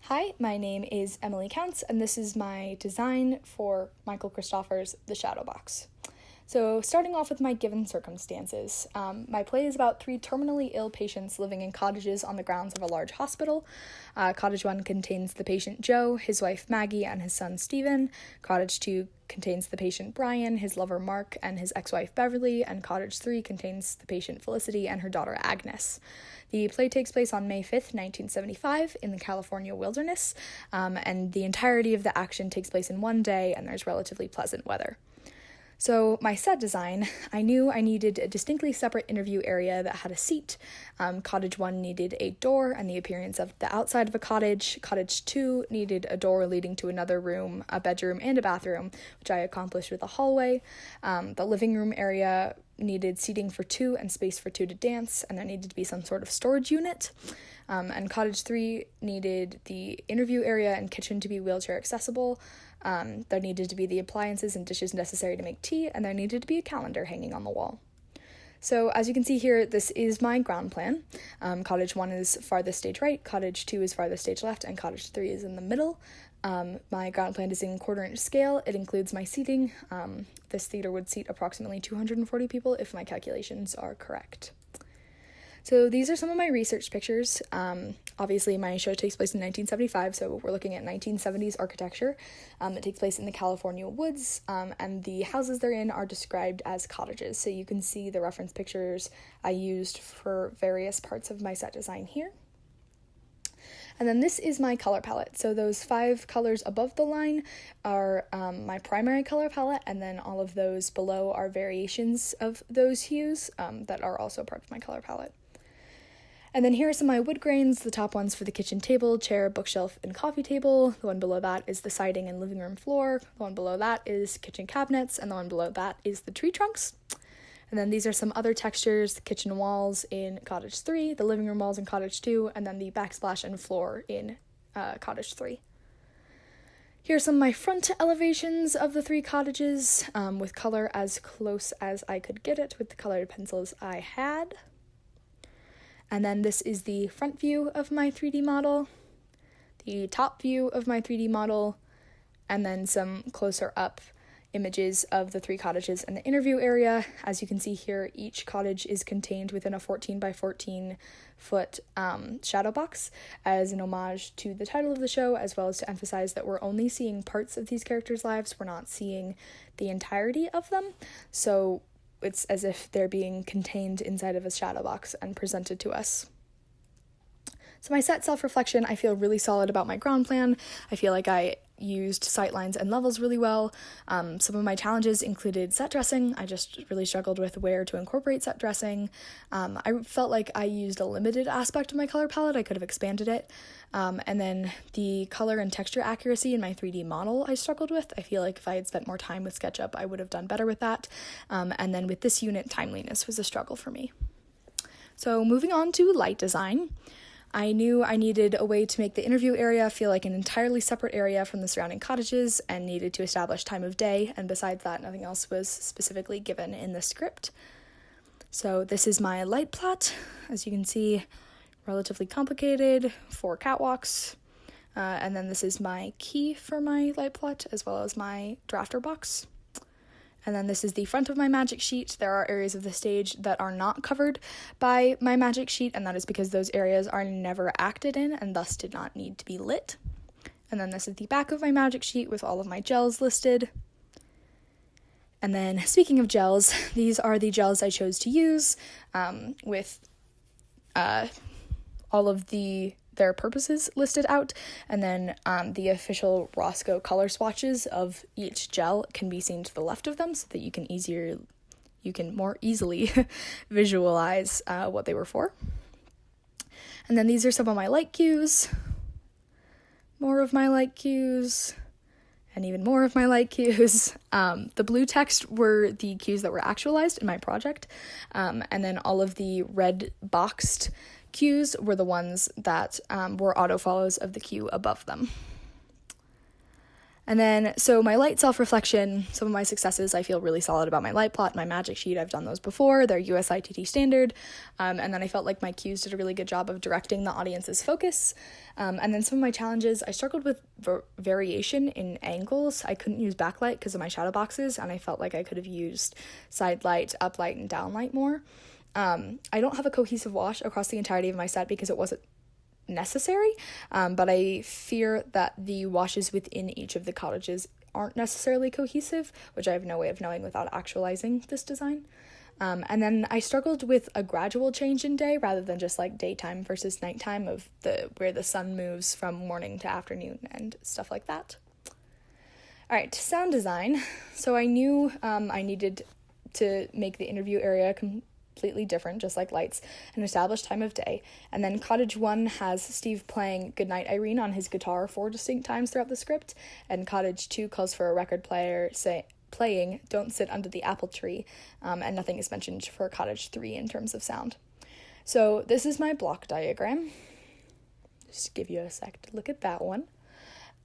Hi, my name is Emily Counts, and this is my design for Michael Christopher's The Shadow Box. So, starting off with my given circumstances, my play is about three terminally ill patients living in cottages on the grounds of a large hospital. Cottage 1 contains the patient Joe, his wife Maggie, and his son Stephen. Cottage 2 contains the patient Brian, his lover Mark, and his ex-wife Beverly, and Cottage 3 contains the patient Felicity and her daughter Agnes. The play takes place on May 5th, 1975, in the California wilderness, and the entirety of the action takes place in one day, and there's relatively pleasant weather. So my set design, I knew I needed a distinctly separate interview area that had a seat. Cottage 1 needed a door and the appearance of the outside of a cottage. Cottage 2 needed a door leading to another room, a bedroom, and a bathroom, which I accomplished with a hallway. The living room area needed seating for two and space for two to dance, and there needed to be some sort of storage unit. And Cottage 3 needed the interview area and kitchen to be wheelchair accessible. There needed to be the appliances and dishes necessary to make tea, and there needed to be a calendar hanging on the wall. So as you can see here, this is my ground plan. Cottage 1 is farthest stage right, Cottage 2 is farthest stage left, and Cottage 3 is in the middle. My ground plan is in quarter-inch scale. It includes my seating. This theater would seat approximately 240 people if my calculations are correct. So these are some of my research pictures. Obviously, my show takes place in 1975, so we're looking at 1970s architecture. It takes place in the California woods, and the houses they're in are described as cottages. So you can see the reference pictures I used for various parts of my set design here. And then this is my color palette. So those 5 colors above the line are my primary color palette, and then all of those below are variations of those hues that are also part of my color palette. And then here are some of my wood grains, the top one's for the kitchen table, chair, bookshelf, and coffee table. The one below that is the siding and living room floor. The one below that is kitchen cabinets, and the one below that is the tree trunks. And then these are some other textures, the kitchen walls in Cottage 3, the living room walls in Cottage 2, and then the backsplash and floor in Cottage 3. Here are some of my front elevations of the 3 cottages, with color as close as I could get it with the colored pencils I had. And then this is the front view of my 3D model, the top view of my 3D model, and then some closer up images of the 3 cottages and the interview area. As you can see here, each cottage is contained within a 14 by 14 foot shadow box as an homage to the title of the show, as well as to emphasize that we're only seeing parts of these characters' lives. We're not seeing the entirety of them. So it's as if they're being contained inside of a shadow box and presented to us. So my set self-reflection, I feel really solid about my ground plan. I feel like I used sightlines and levels really well. Some of my challenges included set dressing. I just really struggled with where to incorporate set dressing. I felt like I used a limited aspect of my color palette. I could have expanded it. And then the color and texture accuracy in my 3D model I struggled with. I feel like if I had spent more time with SketchUp, I would have done better with that. And then with this unit, timeliness was a struggle for me. So moving on to light design. I knew I needed a way to make the interview area feel like an entirely separate area from the surrounding cottages and needed to establish time of day, and besides that, nothing else was specifically given in the script. So this is my light plot. As you can see, relatively complicated, 4 catwalks, and then this is my key for my light plot, as well as my drafter box. And then this is the front of my magic sheet. There are areas of the stage that are not covered by my magic sheet, and that is because those areas are never acted in and thus did not need to be lit. And then this is the back of my magic sheet with all of my gels listed. And then speaking of gels, these are the gels I chose to use with all of their purposes listed out, and then the official Roscoe color swatches of each gel can be seen to the left of them so that you can more easily visualize what they were for. And then these are some of my light cues, more of my light cues, and even more of my light cues. The blue text were the cues that were actualized in my project, and then all of the red boxed cues were the ones that were auto follows of the cue above them. And then, so my light self-reflection, some of my successes, I feel really solid about my light plot, my magic sheet, I've done those before, they're USITT standard, and then I felt like my cues did a really good job of directing the audience's focus, and then some of my challenges, I struggled with variation in angles. I couldn't use backlight because of my shadow boxes, and I felt like I could have used side light, up light, and down light more. I don't have a cohesive wash across the entirety of my set because it wasn't necessary, but I fear that the washes within each of the cottages aren't necessarily cohesive, which I have no way of knowing without actualizing this design. And then I struggled with a gradual change in day rather than just like daytime versus nighttime of where the sun moves from morning to afternoon and stuff like that. All right, sound design. So I knew I needed to make the interview area completely different, just like lights, an established time of day. And then Cottage 1 has Steve playing Goodnight Irene on his guitar 4 distinct times throughout the script, and Cottage 2 calls for a record player playing Don't Sit Under the Apple Tree, and nothing is mentioned for Cottage 3 in terms of sound. So this is my block diagram. Just give you a sec to look at that one.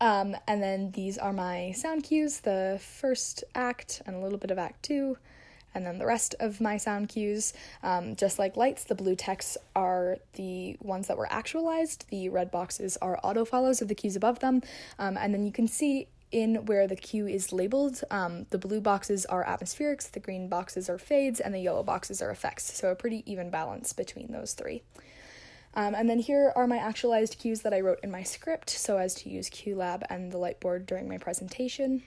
And then these are my sound cues, the first act and a little bit of act 2, and then the rest of my sound cues. Just like lights, the blue texts are the ones that were actualized, the red boxes are auto follows of the cues above them, and then you can see in where the cue is labeled, the blue boxes are atmospherics, the green boxes are fades, and the yellow boxes are effects, so a pretty even balance between those three. And then here are my actualized cues that I wrote in my script so as to use QLab and the Lightboard during my presentation.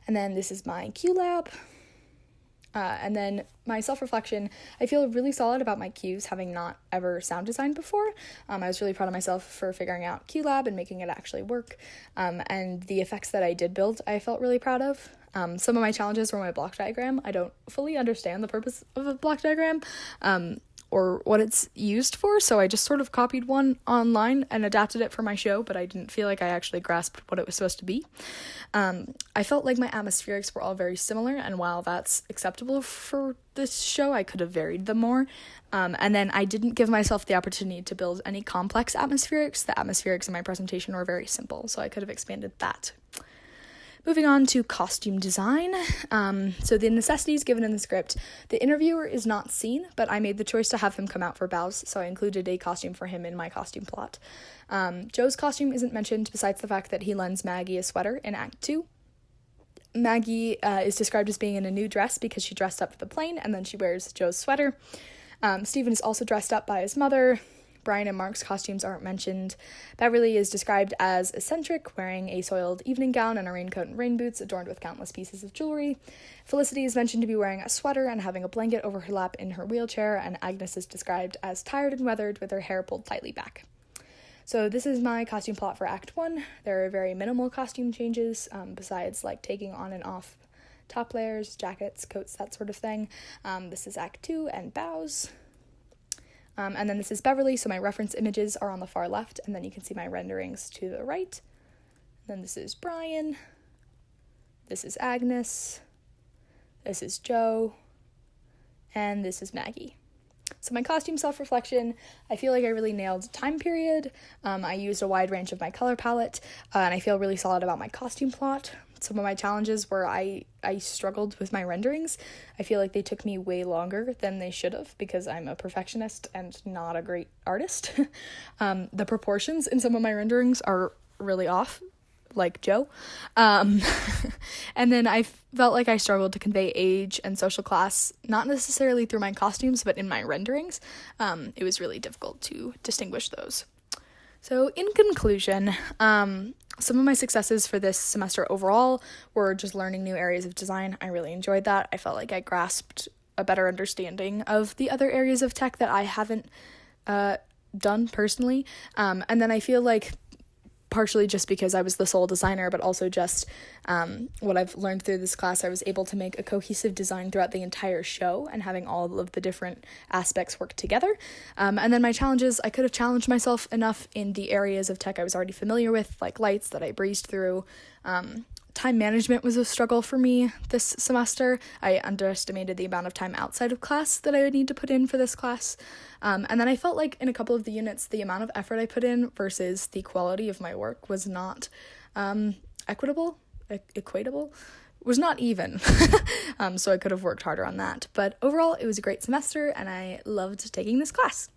And then this is my QLab. And then my self-reflection, I feel really solid about my cues, having not ever sound designed before. I was really proud of myself for figuring out QLab and making it actually work. And the effects that I did build, I felt really proud of. Some of my challenges were my block diagram. I don't fully understand the purpose of a block diagram, or what it's used for, so I just sort of copied one online and adapted it for my show, but I didn't feel like I actually grasped what it was supposed to be. I felt like my atmospherics were all very similar, and while that's acceptable for this show, I could have varied them more. And then I didn't give myself the opportunity to build any complex atmospherics. The atmospherics in my presentation were very simple, so I could have expanded that. Moving on to costume design. So the necessities given in the script, the interviewer is not seen, but I made the choice to have him come out for bows, so I included a costume for him in my costume plot. Joe's costume isn't mentioned besides the fact that he lends Maggie a sweater in Act 2. Maggie is described as being in a new dress because she dressed up for the plane, and then she wears Joe's sweater. Stephen is also dressed up by his mother. Brian and Mark's costumes aren't mentioned. Beverly is described as eccentric, wearing a soiled evening gown and a raincoat and rain boots adorned with countless pieces of jewelry. Felicity is mentioned to be wearing a sweater and having a blanket over her lap in her wheelchair, and Agnes is described as tired and weathered with her hair pulled tightly back. So this is my costume plot for Act 1. There are very minimal costume changes, besides like taking on and off top layers, jackets, coats, that sort of thing. This is Act 2 and bows. And then this is Beverly, so my reference images are on the far left, and then you can see my renderings to the right. Then this is Brian, this is Agnes, this is Joe, and this is Maggie. So my costume self-reflection, I feel like I really nailed time period. I used a wide range of my color palette, and I feel really solid about my costume plot. Some of my challenges were I struggled with my renderings. I feel like they took me way longer than they should have because I'm a perfectionist and not a great artist. The proportions in some of my renderings are really off, like Joe. And then I felt like I struggled to convey age and social class, not necessarily through my costumes, but in my renderings. It was really difficult to distinguish those. So in conclusion, some of my successes for this semester overall were just learning new areas of design. I really enjoyed that. I felt like I grasped a better understanding of the other areas of tech that I haven't done personally. And then I feel like partially just because I was the sole designer, but also just what I've learned through this class, I was able to make a cohesive design throughout the entire show and having all of the different aspects work together. And then my challenges, I could have challenged myself enough in the areas of tech I was already familiar with, like lights that I breezed through. Time management was a struggle for me this semester. I underestimated the amount of time outside of class that I would need to put in for this class. And then I felt like in a couple of the units, the amount of effort I put in versus the quality of my work was not equatable, was not even. So I could have worked harder on that. But overall, it was a great semester and I loved taking this class.